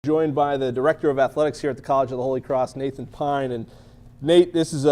Joined by the Director of Athletics here at the College of the Holy Cross, Nathan Pine. And Nate, this is,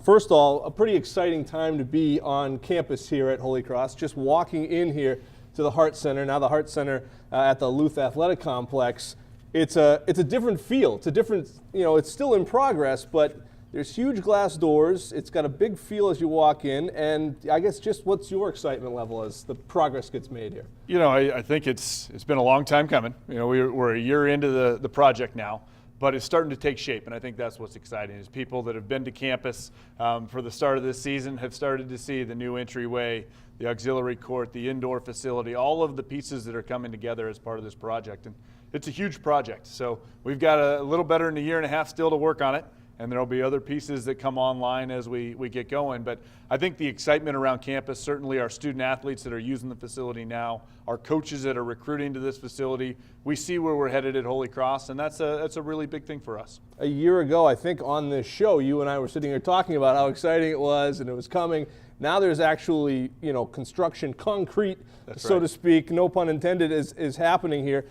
first of all, a pretty exciting time to be on campus here at Holy Cross. Just walking in here to the Hart Center, now the Hart Center at the Luth Athletic Complex. It's a different feel. It's a different, it's still in progress, but there's huge glass doors. It's got a big feel as you walk in, and I guess just what's your excitement level as the progress gets made here? I think it's been a long time coming. We're a year into the project now, but it's starting to take shape, and I think that's what's exciting is people that have been to campus for the start of this season have started to see the new entryway, the auxiliary court, the indoor facility, all of the pieces that are coming together as part of this project. And it's a huge project, so we've got a little better than a year and a half still to work on it. And there'll be other pieces that come online as we get going. But I think the excitement around campus, certainly our student athletes that are using the facility now, our coaches that are recruiting to this facility, we see where we're headed at Holy Cross, and that's a really big thing for us. A year ago, I think on this show, you and I were sitting here talking about how exciting it was and it was coming. Now there's actually, construction, concrete, so to speak, no pun intended, is happening here.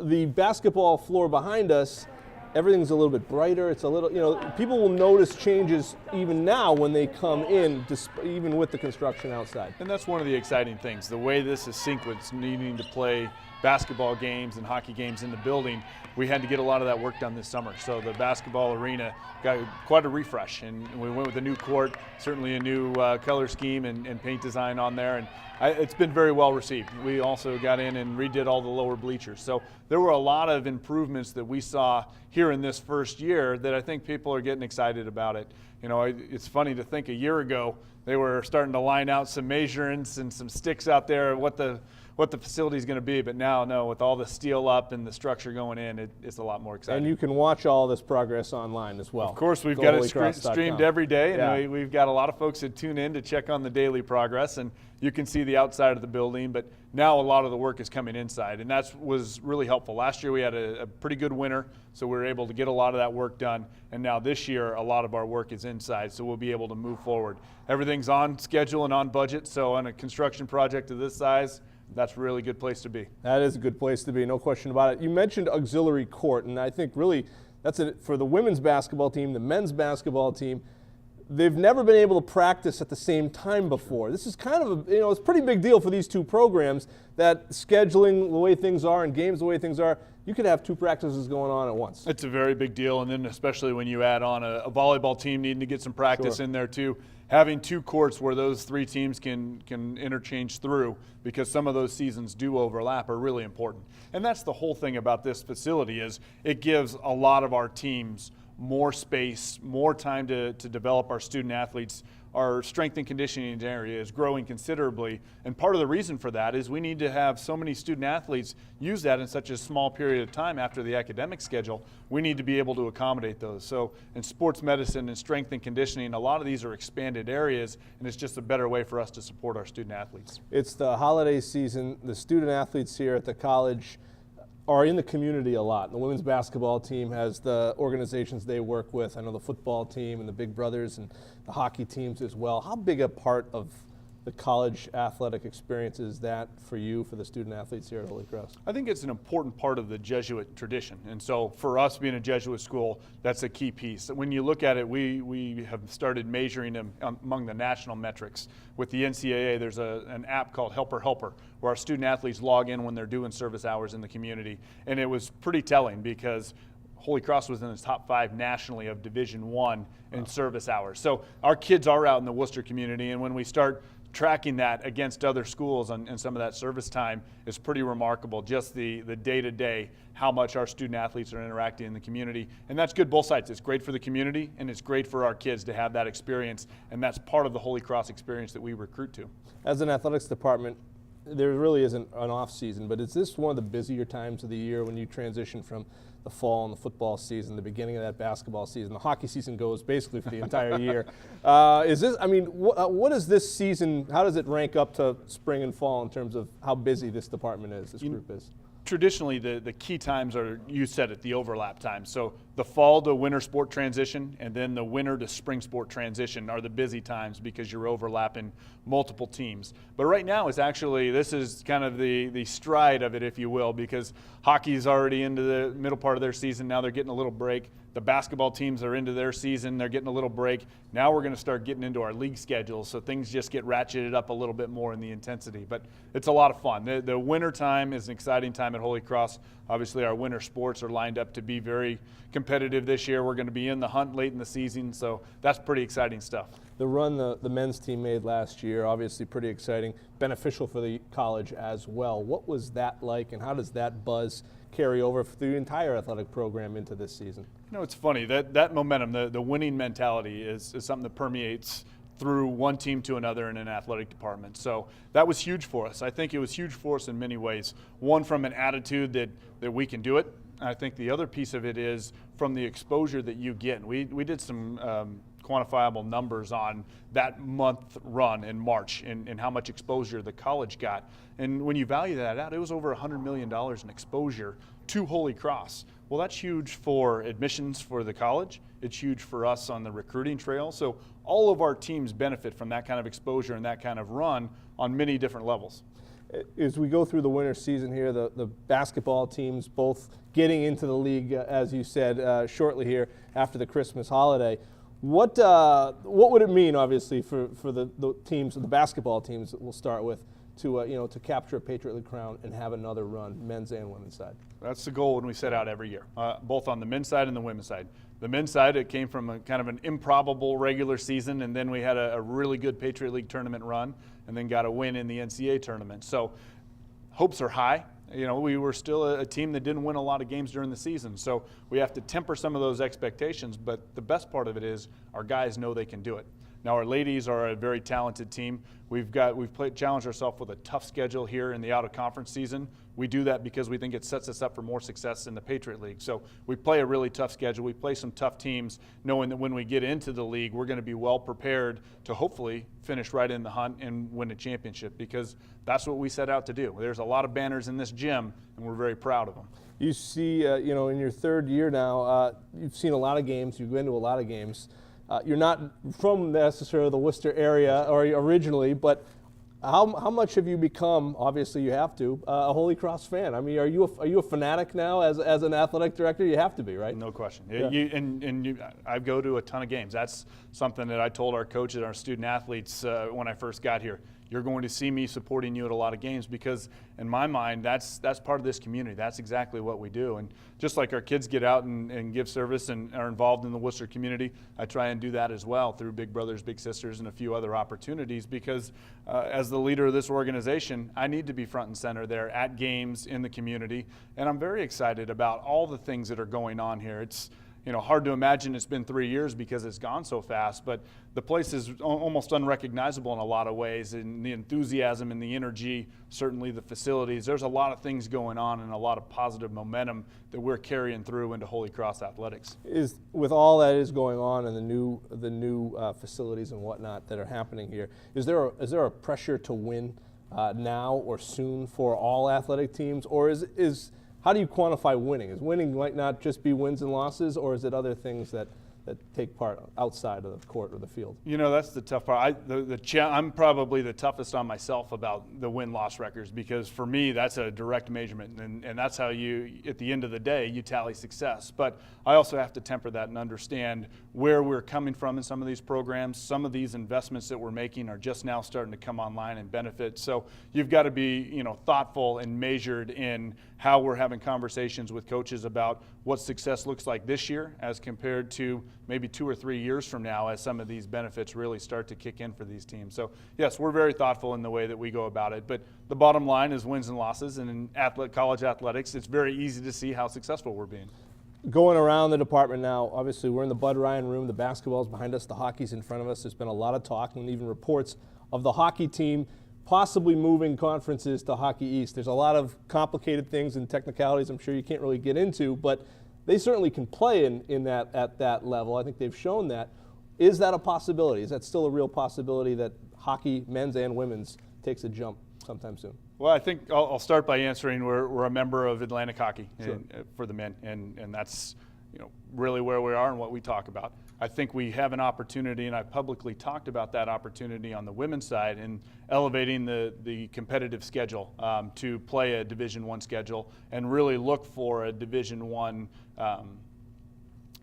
The basketball floor behind us, everything's a little bit brighter. It's a little, people will notice changes even now when they come in, even with the construction outside. And that's one of the exciting things. The way this is sequenced, needing to play basketball games and hockey games in the building, we had to get a lot of that work done this summer. So the basketball arena got quite a refresh, and we went with a new court, certainly a new color scheme and paint design on there, and it's been very well received. We also got in and redid all the lower bleachers. So there were a lot of improvements that we saw here in this first year that I think people are getting excited about it. It's funny to think a year ago they were starting to line out some measurements and some sticks out there what the facility is going to be, but now, no, with all the steel up and the structure going in, it's a lot more exciting. And you can watch all this progress online as well. Of course, we've got it streamed every day, and we've got a lot of folks that tune in to check on the daily progress, and you can see the outside of the building, but now a lot of the work is coming inside, and that was really helpful. Last year we had a pretty good winter, so we were able to get a lot of that work done, and now this year a lot of our work is inside, so we'll be able to move forward. Everything's on schedule and on budget, so on a construction project of this size, that's a really good place to be. That is a good place to be, no question about it. You mentioned auxiliary court, and I think really that's it for the women's basketball team, the men's basketball team. They've never been able to practice at the same time before. This is kind of it's a pretty big deal for these two programs that scheduling the way things are and games the way things are, you could have two practices going on at once. It's a very big deal, and then especially when you add on a volleyball team needing to get some practice in there too. Having two courts where those three teams can interchange through, because some of those seasons do overlap, are really important. And that's the whole thing about this facility is it gives a lot of our teams more space, more time to develop our student athletes. Our strength and conditioning area is growing considerably, and part of the reason for that is we need to have so many student athletes use that in such a small period of time after the academic schedule. We need to be able to accommodate those. So in sports medicine and strength and conditioning, a lot of these are expanded areas, and it's just a better way for us to support our student athletes. It's the holiday season. The student athletes here at the college are in the community a lot. The women's basketball team has the organizations they work with. I know the football team and the Big Brothers and the hockey teams as well. How big a part of the college athletic experience is that for you, for the student athletes here at Holy Cross? I think it's an important part of the Jesuit tradition. And so for us being a Jesuit school, that's a key piece. When you look at it, we have started measuring them among the national metrics. With the NCAA, there's an app called Helper Helper, where our student athletes log in when they're doing service hours in the community. And it was pretty telling because Holy Cross was in the top 5 nationally of Division I in service hours. So our kids are out in the Worcester community, and when we start tracking that against other schools and some of that service time is pretty remarkable. Just the day-to-day, how much our student athletes are interacting in the community. And that's good both sides. It's great for the community, and it's great for our kids to have that experience, and that's part of the Holy Cross experience that we recruit to. As an athletics department, there really isn't an off season, but is this one of the busier times of the year when you transition from the fall and the football season, the beginning of that basketball season? The hockey season goes basically for the entire year. What is this season, how does it rank up to spring and fall in terms of how busy this department is, this group is? Traditionally, the key times are, you said it, the overlap times. So the fall to winter sport transition and then the winter to spring sport transition are the busy times because you're overlapping multiple teams. But right now this is kind of the stride of it, if you will, because hockey's already into the middle part of their season. Now they're getting a little break. The basketball teams are into their season. They're getting a little break. Now we're going to start getting into our league schedules, so things just get ratcheted up a little bit more in the intensity. But it's a lot of fun. The winter time is an exciting time at Holy Cross. Obviously, our winter sports are lined up to be very competitive this year. We're going to be in the hunt late in the season, so that's pretty exciting stuff. The run the men's team made last year, obviously pretty exciting, beneficial for the college as well. What was that like, and how does that buzz carry over through the entire athletic program into this season? You know, it's funny, that momentum, the winning mentality is something that permeates through one team to another in an athletic department. So that was huge for us. I think it was huge for us in many ways. One, from an attitude that we can do it. I think the other piece of it is from the exposure that you get. We did some quantifiable numbers on that month run in March and how much exposure the college got. And when you value that out, it was over $100 million in exposure to Holy Cross. Well, that's huge for admissions for the college. It's huge for us on the recruiting trail. So all of our teams benefit from that kind of exposure and that kind of run on many different levels. As we go through the winter season here, the basketball teams both getting into the league, as you said, shortly here after the Christmas holiday. What would it mean, obviously, for the teams, the basketball teams that we'll start with, to capture a Patriot League crown and have another run, men's and women's side? That's the goal when we set out every year, both on the men's side and the women's side. The men's side, it came from a kind of an improbable regular season, and then we had a really good Patriot League tournament run, and then got a win in the NCAA tournament. So hopes are high. You know, we were still a team that didn't win a lot of games during the season, so we have to temper some of those expectations, but the best part of it is our guys know they can do it. Now, our ladies are a very talented team. We've challenged ourselves with a tough schedule here in the out-of-conference season. We do that because we think it sets us up for more success in the Patriot League. So we play a really tough schedule. We play some tough teams, knowing that when we get into the league, we're going to be well prepared to hopefully finish right in the hunt and win a championship, because that's what we set out to do. There's a lot of banners in this gym, and we're very proud of them. You see, in your third year now, you've seen a lot of games. You've been to a lot of games. You're not from necessarily the Worcester area or originally, but how much have you become? Obviously, you have to a Holy Cross fan. I mean, are you a fanatic now as an athletic director? You have to be, right? No question. Yeah. I go to a ton of games. That's something that I told our coaches, our student athletes, when I first got here. You're going to see me supporting you at a lot of games, because in my mind, that's part of this community. That's exactly what we do. And just like our kids get out and give service and are involved in the Worcester community, I try and do that as well through Big Brothers Big Sisters and a few other opportunities, because as the leader of this organization, I need to be front and center there at games in the community. And I'm very excited about all the things that are going on here. It's hard to imagine it's been 3 years because it's gone so fast, but the place is almost unrecognizable in a lot of ways, and the enthusiasm and the energy, certainly the facilities. There's a lot of things going on and a lot of positive momentum that we're carrying through into Holy Cross athletics. With all that is going on and the new facilities and whatnot that are happening here, is there a pressure to win now or soon for all athletic teams, or is how do you quantify winning? Is winning might not just be wins and losses, or is it other things that take part outside of the court or the field? That's the tough part. I'm probably the toughest on myself about the win-loss records, because for me, that's a direct measurement, and that's how you, at the end of the day, you tally success. But I also have to temper that and understand where we're coming from in some of these programs. Some of these investments that we're making are just now starting to come online and benefit. So you've got to be, thoughtful and measured in how we're having conversations with coaches about what success looks like this year as compared to maybe 2 or 3 years from now, as some of these benefits really start to kick in for these teams. So yes, we're very thoughtful in the way that we go about it, but the bottom line is wins and losses, and in college athletics, it's very easy to see how successful we're being. Going around the department now, obviously we're in the Bud Ryan room, the basketball's behind us, the hockey's in front of us. There's been a lot of talk and even reports of the hockey team possibly moving conferences to Hockey East. There's a lot of complicated things and technicalities I'm sure you can't really get into, but they certainly can play at that level. I think they've shown that. Is that a possibility? Is that still a real possibility that hockey, men's and women's, takes a jump sometime soon? Well, I think I'll start by answering we're a member of Atlantic Hockey. Sure. For the men, and that's really where we are and what we talk about. I think we have an opportunity, and I've publicly talked about that opportunity on the women's side in elevating the competitive schedule to play a Division I schedule and really look for a Division I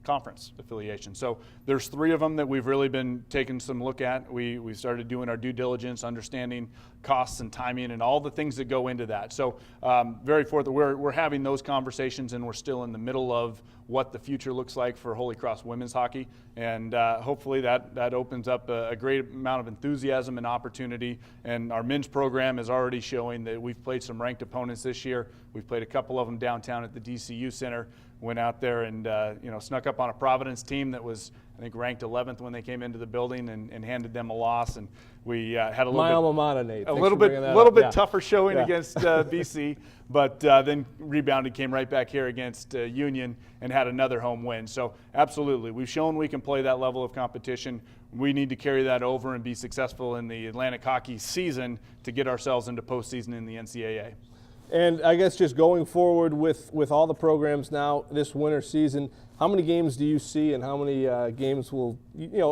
conference affiliation. So there's 3 of them that we've really been taking some look at. We started doing our due diligence, understanding costs and timing and all the things that go into that. So we're having those conversations, and we're still in the middle of what the future looks like for Holy Cross women's hockey. And hopefully that opens up a great amount of enthusiasm and opportunity. And our men's program is already showing that we've played some ranked opponents this year. We've played a couple of them downtown at the DCU Center. Went out there and snuck up on a Providence team that was, I think, ranked 11th when they came into the building, and handed them a loss. And we had a little My bit, alma mater, Nate. a Thanks little for bit, bringing that up. Yeah. tougher showing Yeah. against BC, but then rebounded, came right back here against Union, and had another home win. So absolutely, we've shown we can play that level of competition. We need to carry that over and be successful in the Atlantic hockey season to get ourselves into postseason in the NCAA. And I guess just going forward with all the programs now this winter season, how many games do you see, and how many games will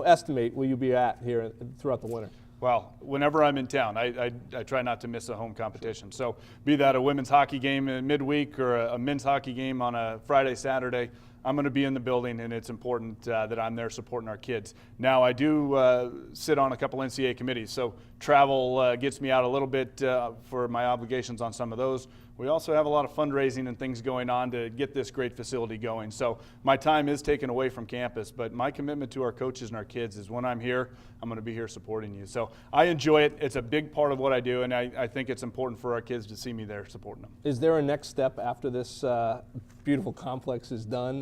estimate will you be at here throughout the winter? Well, whenever I'm in town, I try not to miss a home competition. So be that a women's hockey game in midweek or a men's hockey game on a Friday, Saturday, I'm going to be in the building, and it's important that I'm there supporting our kids. Now, I do sit on a couple NCAA committees, so travel gets me out a little bit for my obligations on some of those. We also have a lot of fundraising and things going on to get this great facility going. So my time is taken away from campus, but my commitment to our coaches and our kids is when I'm here, I'm going to be here supporting you. So I enjoy it. It's a big part of what I do, and I think it's important for our kids to see me there supporting them. Is there a next step after this beautiful complex is done?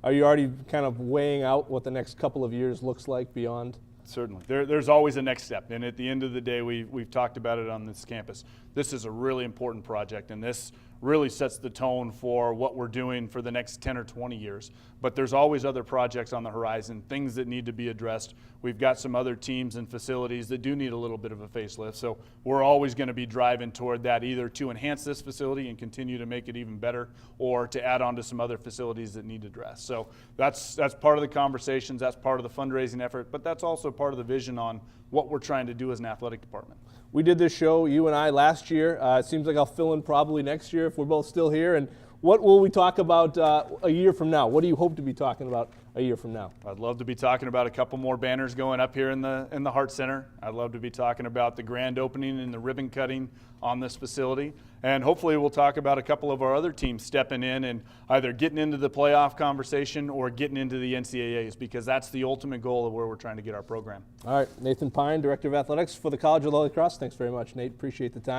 Are you already kind of weighing out what the next couple of years looks like beyond? Certainly. There's always a next step, and at the end of the day, we've talked about it on this campus. This is a really important project, and this really sets the tone for what we're doing for the next 10 or 20 years. But there's always other projects on the horizon, things that need to be addressed. We've got some other teams and facilities that do need a little bit of a facelift, so we're always going to be driving toward that, either to enhance this facility and continue to make it even better, or to add on to some other facilities that need address. So that's part of the conversations, that's part of the fundraising effort, but that's also part of the vision on what we're trying to do as an athletic department. We did this show, you and I, last year. It seems like I'll fill in probably next year if we're both still here. And what will we talk about a year from now? What do you hope to be talking about a year from now? I'd love to be talking about a couple more banners going up here in the Hart Center. I'd love to be talking about the grand opening and the ribbon cutting on this facility. And hopefully we'll talk about a couple of our other teams stepping in and either getting into the playoff conversation or getting into the NCAAs, because that's the ultimate goal of where we're trying to get our program. All right, Nathan Pine, Director of Athletics for the College of the Holy Cross. Thanks very much, Nate. Appreciate the time.